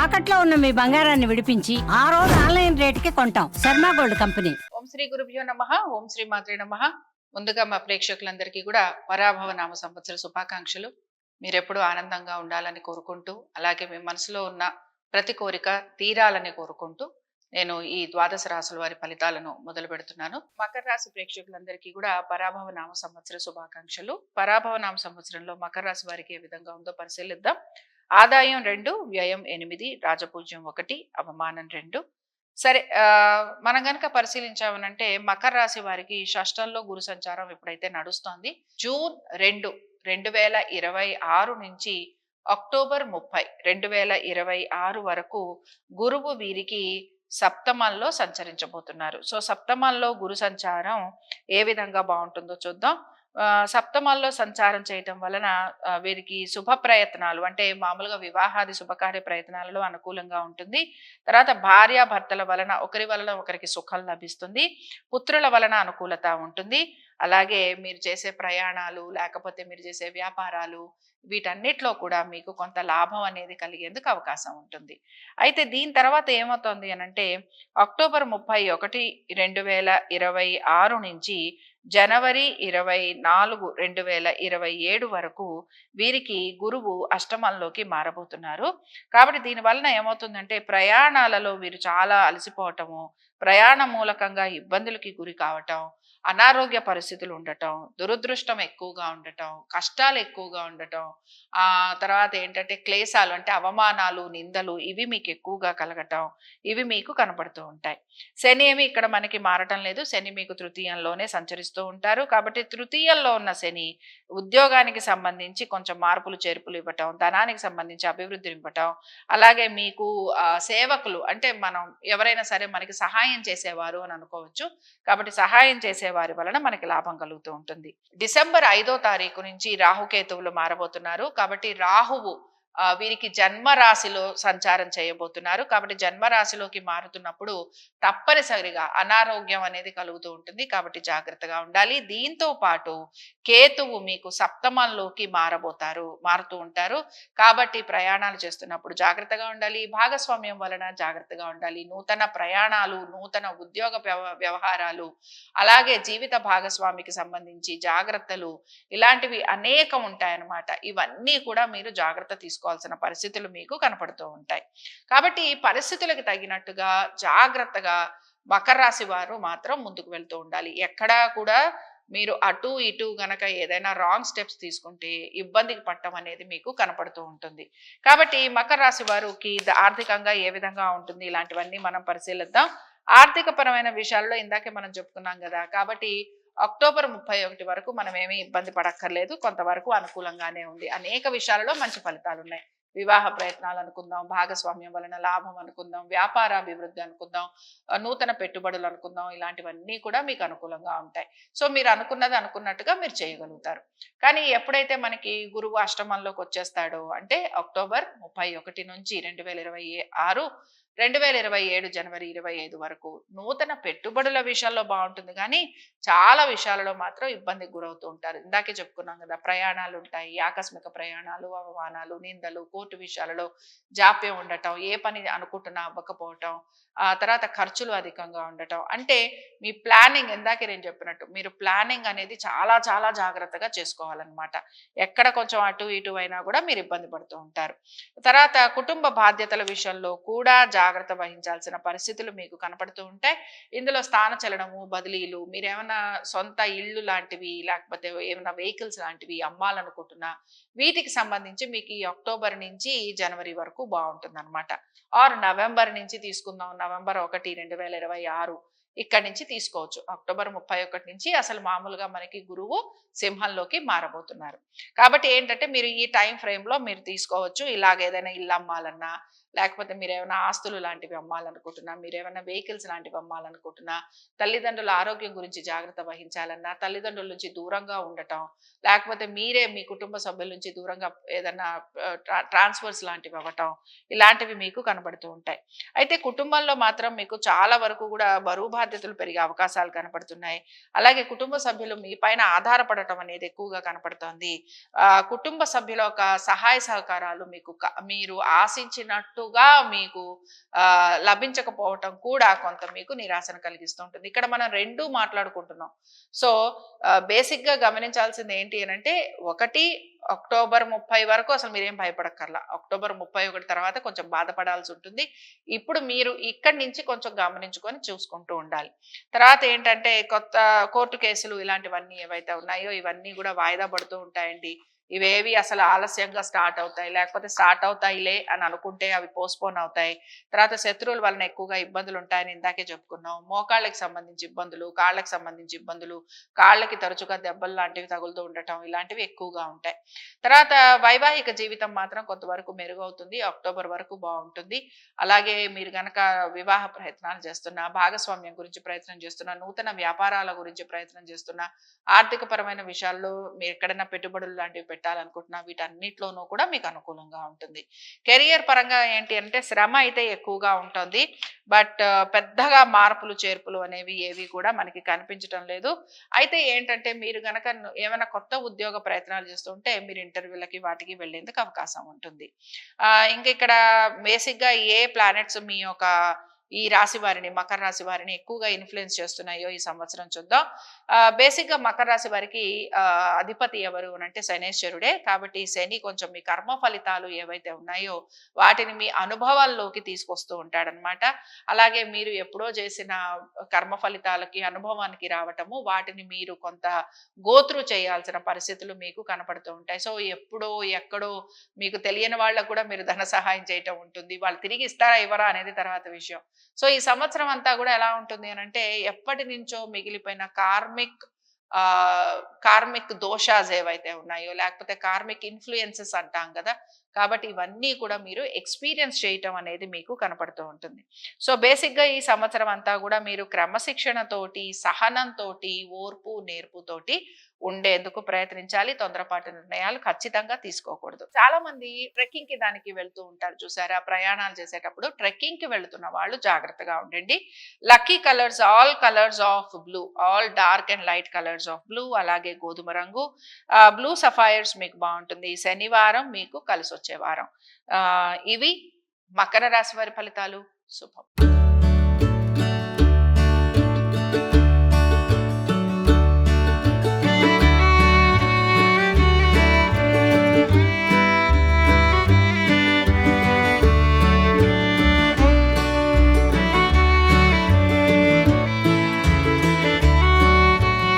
తాకట్లో ఉన్న మీ బంగారాన్ని విడిపించి ఆ రోజు ఆన్లైన్ రేటుకి కొంటాం. Sharma gold company. ఓం శ్రీ గురుభ్యో నమః. ఓం శ్రీ మాత్రే నమః. ముందుగా మా ప్రేక్షకులందరికీ కూడా పరాభవ నామ సంవత్సర శుభాకాంక్షలు. మీరెప్పుడు ఆనందంగా ఉండాలని కోరుకుంటూ, అలాగే మీ మనసులో ఉన్న ప్రతి కోరిక తీరాలని కోరుకుంటూ నేను ఈ ద్వాదశ రాశుల వారి ఫలితాలను మొదలు పెడుతున్నాను. మకర రాశి ప్రేక్షకులందరికీ కూడా పరాభవ నామ సంవత్సర శుభాకాంక్షలు. పరాభవ నామ సంవత్సరంలో మకర రాశి వారికి ఏ విధంగా ఉందో పరిశీలిద్దాం. ఆదాయం 2, వ్యయం 8, రాజపూజ్యం 1, అవమానం 2. సరే, మనం గనక పరిశీలించామనంటే మకర రాశి వారికి షష్టంలో గురు సంచారం ఇప్పుడైతే నడుస్తోంది. జూన్ 2, 2026 నుంచి అక్టోబర్ 30, 2026 వరకు గురువు వీరికి సప్తమంలో సంచరించబోతున్నారు. సో సప్తమంలో గురు సంచారం ఏ విధంగా బాగుంటుందో చూద్దాం. సప్తమాల్లో సంచారం చేయటం వలన వీరికి శుభ ప్రయత్నాలు అంటే మామూలుగా వివాహాది శుభకార్య ప్రయత్నాలలో అనుకూలంగా ఉంటుంది. తర్వాత భార్యాభర్తల వలన ఒకరి వలన ఒకరికి సుఖం లభిస్తుంది. పుత్రుల వలన అనుకూలత ఉంటుంది. అలాగే మీరు చేసే ప్రయాణాలు లేకపోతే మీరు చేసే వ్యాపారాలు వీటన్నిటిలో కూడా మీకు కొంత లాభం అనేది కలిగేందుకు అవకాశం ఉంటుంది. అయితే దీని తర్వాత ఏమవుతుంది అనంటే అక్టోబర్ 31, 2026 నుంచి జనవరి 24, 2027 వరకు వీరికి గురువు అష్టమంలోకి మారబోతున్నారు. కాబట్టి దీని వలన ఏమవుతుందంటే ప్రయాణాలలో వీరు చాలా అలసిపోవటము, ప్రయాణ మూలకంగా ఇబ్బందులకి గురి కావటం, అనారోగ్య పరిస్థితులు ఉండటం, దురదృష్టం ఎక్కువగా ఉండటం, కష్టాలు ఎక్కువగా ఉండటం, తర్వాత ఏంటంటే క్లేశాలు అంటే అవమానాలు, నిందలు ఇవి మీకు ఎక్కువగా కలగటం ఇవి మీకు కనపడుతూ ఉంటాయి. శని ఏమి ఇక్కడ మనకి మారటం లేదు. శని మీకు తృతీయంలోనే సంచరిస్తూ ఉంటారు. కాబట్టి తృతీయంలో ఉన్న శని ఉద్యోగానికి సంబంధించి కొంచెం మార్పులు చేర్పులు ఇవ్వటం, ధనానికి సంబంధించి అభివృద్ధిని ఇవ్వటం, అలాగే మీకు సేవకులు అంటే మనం ఎవరైనా సరే మనకి సహాయం చేసేవారు అని అనుకోవచ్చు. కాబట్టి సహాయం చేసేవారి వలన మనకి లాభం కలుగుతూ ఉంటుంది. డిసెంబర్ 5వ తారీఖు నుంచి రాహుకేతువులు మారబోతున్నారు. కాబట్టి రాహువు వీరికి జన్మరాశిలో సంచారం చేయబోతున్నారు. కాబట్టి జన్మరాశిలోకి మారుతున్నప్పుడు తప్పనిసరిగా అనారోగ్యం అనేది కలుగుతూ ఉంటుంది. కాబట్టి జాగ్రత్తగా ఉండాలి. దీంతో పాటు కేతువు మీకు సప్తమంలోకి మారుతూ ఉంటారు. కాబట్టి ప్రయాణాలు చేస్తున్నప్పుడు జాగ్రత్తగా ఉండాలి. భాగస్వామ్యం వలన జాగ్రత్తగా ఉండాలి. నూతన ప్రయాణాలు, నూతన ఉద్యోగ వ్యవహారాలు, అలాగే జీవిత భాగస్వామికి సంబంధించి జాగ్రత్తలు ఇలాంటివి అనేకం ఉంటాయన్నమాట. ఇవన్నీ కూడా మీరు జాగ్రత్త తీసుకోవాల్సిన పరిస్థితులు మీకు కనపడుతూ ఉంటాయి. కాబట్టి ఈ పరిస్థితులకు తగినట్టుగా జాగ్రత్తగా మకర రాశి వారు మాత్రం ముందుకు వెళ్తూ ఉండాలి. ఎక్కడా కూడా మీరు అటు ఇటు గనక ఏదైనా రాంగ్ స్టెప్స్ తీసుకుంటే ఇబ్బందికి పట్టడం అనేది మీకు కనపడుతూ ఉంటుంది. కాబట్టి మకర రాశి వారికి ఆర్థికంగా ఏ విధంగా ఉంటుంది ఇలాంటివన్నీ మనం పరిశీలిద్దాం. ఆర్థిక పరమైన విషయాల్లో ఇందాకే మనం చెప్పుకున్నాం కదా. కాబట్టి అక్టోబర్ 31 వరకు మనం ఏమీ ఇబ్బంది పడక్కర్లేదు. కొంతవరకు అనుకూలంగానే ఉంది. అనేక విషయాలలో మంచి ఫలితాలు ఉన్నాయి. వివాహ ప్రయత్నాలు అనుకుందాం, భాగస్వామ్యం వలన లాభం అనుకుందాం, వ్యాపారాభివృద్ధి అనుకుందాం, నూతన పెట్టుబడులు అనుకుందాం, ఇలాంటివన్నీ కూడా మీకు అనుకూలంగా ఉంటాయి. సో మీరు అనుకున్నది అనుకున్నట్టుగా మీరు చేయగలుగుతారు. కానీ ఎప్పుడైతే మనకి గురువు అష్టమంలోకి వచ్చేస్తాడో అంటే అక్టోబర్ 31 నుంచి 2026, 2027 జనవరి 25 వరకు నూతన పెట్టుబడుల విషయాల్లో బాగుంటుంది. కానీ చాలా విషయాలలో మాత్రం ఇబ్బందికి గురవుతూ ఉంటారు. ఇందాకే చెప్పుకున్నాం కదా, ప్రయాణాలు ఉంటాయి, ఆకస్మిక ప్రయాణాలు, అవమానాలు, నిందలు, కోర్టు విషయాలలో జాప్యం ఉండటం, ఏ పని అనుకుంటున్నా అవ్వకపోవటం, తర్వాత ఖర్చులు అధికంగా ఉండటం. అంటే మీ ప్లానింగ్ ఇందాకే నేను చెప్పినట్టు మీరు ప్లానింగ్ అనేది చాలా చాలా జాగ్రత్తగా చేసుకోవాలన్నమాట. ఎక్కడ కొంచెం అటు ఇటు అయినా కూడా మీరు ఇబ్బంది పడుతూ ఉంటారు. తర్వాత కుటుంబ బాధ్యతల విషయంలో కూడా జాగ్రత్త వహించాల్సిన పరిస్థితులు మీకు కనపడుతూ ఉంటాయి. ఇందులో స్థానచలనము, బదిలీలు, మీరేమైనా సొంత ఇళ్ళు లాంటివి లేకపోతే ఏమైనా వెహికల్స్ లాంటివి అమ్మాలనుకుంటున్నా వీటికి సంబంధించి మీకు ఈ అక్టోబర్ నుంచి జనవరి వరకు బాగుంటుంది అనమాట. ఆర్ నవంబర్ నుంచి తీసుకుందాం. నవంబర్ 1, 2026 ఇక్కడి నుంచి తీసుకోవచ్చు. అక్టోబర్ 31 నుంచి అసలు మామూలుగా మనకి గురువు సింహంలోకి మారబోతున్నారు. కాబట్టి ఏంటంటే మీరు ఈ టైం ఫ్రేమ్లో మీరు తీసుకోవచ్చు. ఇలాగ ఏదైనా ఇల్లు అమ్మాలన్నా, లేకపోతే మీరు ఏమైనా ఆస్తులు లాంటివి అమ్మాలనుకుంటున్నా, మీరు ఏమైనా వెహికల్స్ లాంటివి అమ్మాలనుకుంటున్నా, తల్లిదండ్రుల ఆరోగ్యం గురించి జాగ్రత్త వహించాలన్నా, తల్లిదండ్రుల నుంచి దూరంగా ఉండటం, లేకపోతే మీరే మీ కుటుంబ సభ్యుల నుంచి దూరంగా ఏదైనా ట్రాన్స్ఫర్స్ లాంటివి అవ్వటం, ఇలాంటివి మీకు కనబడుతూ ఉంటాయి. అయితే కుటుంబంలో మాత్రం మీకు చాలా వరకు కూడా బరువు బాధ్యతలు పెరిగే అవకాశాలు కనపడుతున్నాయి. అలాగే కుటుంబ సభ్యులు మీ పైన ఆధారపడటం అనేది ఎక్కువగా కనపడుతోంది. కుటుంబ సభ్యుల యొక్క సహాయ సహకారాలు మీకు మీరు ఆశించినట్టుగా మీకు లభించకపోవటం కూడా కొంత మీకు నిరాశను కలిగిస్తుంటుంది. ఇక్కడ మనం రెండూ మాట్లాడుకుంటున్నాం. సో బేసిక్ గా గమనించాల్సింది ఏంటి అని అంటే, ఒకటి అక్టోబర్ 30 వరకు అసలు మీరేం భయపడక్కర్లా. అక్టోబర్ 31 తర్వాత కొంచెం బాధపడాల్సి ఉంటుంది. ఇప్పుడు మీరు ఇక్కడి నుంచి కొంచెం గమనించుకొని చూసుకుంటూ ఉండాలి. తర్వాత ఏంటంటే, కొత్త కోర్టు కేసులు ఇలాంటివన్నీ ఏవైతే ఉన్నాయో ఇవన్నీ కూడా వాయిదా పడుతూ ఉంటాయండి. ఇవేవి అసలు ఆలస్యంగా స్టార్ట్ అవుతాయి, లేకపోతే స్టార్ట్ అవుతాయిలే అని అనుకుంటే అవి పోస్ట్పోన్ అవుతాయి. తర్వాత శత్రువుల వలన ఎక్కువగా ఇబ్బందులు ఉంటాయని ఇందాకే చెప్పుకున్నాం. మోకాళ్ళకి సంబంధించి ఇబ్బందులు, కాళ్ళకి సంబంధించి ఇబ్బందులు, కాళ్ళకి తరచుగా దెబ్బలు లాంటివి తగులుతూ ఉండటం ఇలాంటివి ఎక్కువగా ఉంటాయి. తర్వాత వైవాహిక జీవితం మాత్రం కొంతవరకు మెరుగవుతుంది. అక్టోబర్ వరకు బాగుంటుంది. అలాగే మీరు గనక వివాహ ప్రయత్నాలు చేస్తున్నా, భాగస్వామ్యం గురించి ప్రయత్నం చేస్తున్నా, నూతన వ్యాపారాల గురించి ప్రయత్నం చేస్తున్నా, ఆర్థిక పరమైన విషయాల్లో మీరు ఎక్కడైనా పెట్టుబడులు లాంటివి పెట్టాలనుకుంటున్నా, వీటన్నిటిలోనూ కూడా మీకు అనుకూలంగా ఉంటుంది. కెరియర్ పరంగా ఏంటి అంటే, శ్రమ అయితే ఎక్కువగా ఉంటుంది. బట్ పెద్దగా మార్పులు చేర్పులు అనేవి ఏవి కూడా మనకి కనిపించడం లేదు. అయితే ఏంటంటే, మీరు గనక ఏమైనా కొత్త ఉద్యోగ ప్రయత్నాలు చేస్తుంటే మీరు ఇంటర్వ్యూలకి వాటికి వెళ్ళేందుకు అవకాశం ఉంటుంది. ఇంకా ఇక్కడ బేసిక్ గా ఏ ప్లానెట్స్ మీ యొక్క ఈ రాశి వారిని, మకర రాశి వారిని ఎక్కువగా ఇన్ఫ్లుయెన్స్ చేస్తున్నాయో ఈ సంవత్సరం చూద్దాం. బేసిక్ గా మకర రాశి వారికి అధిపతి ఎవరు అంటే శనేశ్వరుడే. కాబట్టి శని కొంచెం మీ కర్మ ఫలితాలు ఏవైతే ఉన్నాయో వాటిని మీ అనుభవాల్లోకి తీసుకొస్తూ ఉంటాడనమాట. అలాగే మీరు ఎప్పుడో చేసిన కర్మ ఫలితాలకి అనుభవానికి రావటము, వాటిని మీరు కొంత గోత్రు చేయాల్సిన పరిస్థితులు మీకు కనపడుతూ ఉంటాయి. సో ఎప్పుడో ఎక్కడో మీకు తెలియని వాళ్ళకు కూడా మీరు ధన సహాయం చేయటం ఉంటుంది. వాళ్ళు తిరిగి ఇస్తారా ఇవ్వరా అనేది తర్వాత విషయం. సో ఈ సంవత్సరం అంతా కూడా ఎలా ఉంటుంది అని అంటే, ఎప్పటి నుంచో మిగిలిపోయిన కార్మిక్ దోషాస్ ఏవైతే ఉన్నాయో, లేకపోతే కార్మిక్ ఇన్ఫ్లుయెన్సెస్ అంటాం కదా. కాబట్టి ఇవన్నీ కూడా మీరు ఎక్స్పీరియన్స్ చేయటం అనేది మీకు కనపడుతూ ఉంటుంది. సో బేసిక్ గా ఈ సంవత్సరం అంతా కూడా మీరు క్రమశిక్షణతోటి, సహనంతోటి, ఓర్పు నేర్పుతోటి ఉండేందుకు ప్రయత్నించాలి. తొందరపాటు నిర్ణయాలు ఖచ్చితంగా తీసుకోకూడదు. చాలా మంది ట్రెక్కింగ్ కి దానికి వెళ్తూ ఉంటారు చూసారా, ప్రయాణాలు చేసేటప్పుడు ట్రెక్కింగ్ కి వెళ్తున్న వాళ్ళు జాగ్రత్తగా ఉండండి. Lucky colours, all colours of blue, all dark and light colours of blue, అలాగే గోధుమ రంగు, బ్లూ సఫైర్స్ మీకు బాగుంటుంది. శనివారం మీకు కలిసి వచ్చే వారం. ఇవి మకర రాశి వారి ఫలితాలు. శుభం.